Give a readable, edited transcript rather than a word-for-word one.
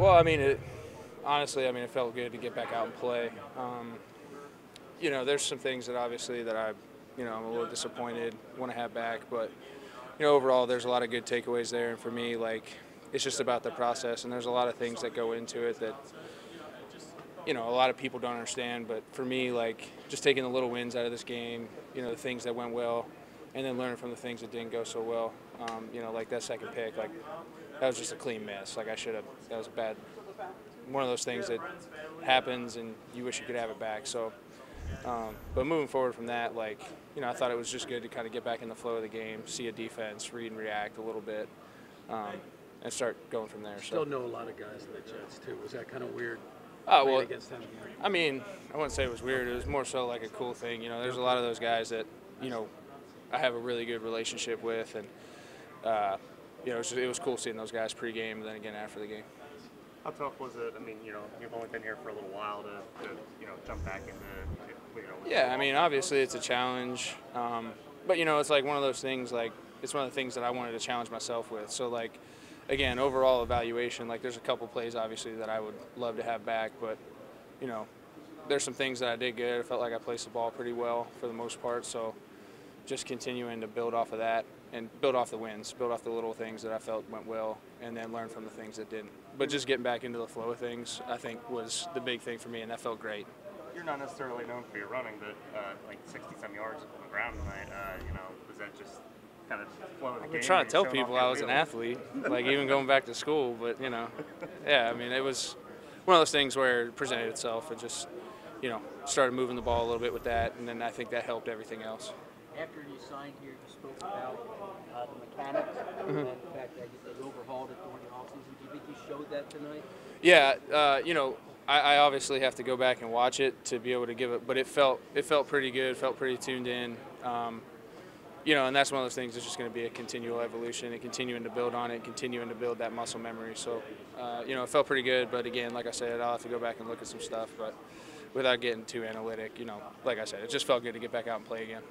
Well, I mean, honestly, I mean, it felt good to get back out and play. There's some things that obviously that I'm a little disappointed, want to have back, but overall, there's a lot of good takeaways there. And for me, like, it's just about the process, and there's a lot of things that go into it that a lot of people don't understand. But for me, like, just taking the little wins out of this game, the things that went well, and then learning from the things that didn't go so well. Like that second pick, like that was just a clean miss. Like that was a bad, one of those things that happens, and you wish you could have it back. So, but moving forward from that, like, I thought it was just good to kind of get back in the flow of the game, see a defense, read and react a little bit, and start going from there. Still know a lot of guys in the Jets too. Was that kind of weird? Oh, well, against them? I mean, I wouldn't say it was weird. It was more so like a cool thing. There's a lot of those guys that, I have a really good relationship with, and it was cool seeing those guys pregame and then again after the game. How tough was it? I mean, you've only been here for a little while to jump back into, Yeah, I mean, obviously it's a challenge, but it's like one of those things. Like, it's one of the things that I wanted to challenge myself with. So, like, again, overall evaluation, like, there's a couple plays obviously that I would love to have back, but there's some things that I did good. I felt like I placed the ball pretty well for the most part. So, just continuing to build off of that and build off the wins, build off the little things that I felt went well, and then learn from the things that didn't. But just getting back into the flow of things, I think, was the big thing for me, and that felt great. You're not necessarily known for your running, but like 60-some yards on the ground tonight, was that just kind of flow of the game? I'm trying to tell people I was an athlete, like even going back to school, but, yeah, I mean, it was one of those things where it presented itself and just, started moving the ball a little bit with that, and then I think that helped everything else. After you signed here, you spoke about the mechanics and the fact that you overhauled it during the offseason. Do you think you showed that tonight? Yeah, I obviously have to go back and watch it to be able to give it, but it felt pretty good, felt pretty tuned in. And that's one of those things that's just going to be a continual evolution and continuing to build on it, continuing to build that muscle memory. So, it felt pretty good, but again, like I said, I'll have to go back and look at some stuff, but without getting too analytic, like I said, it just felt good to get back out and play again.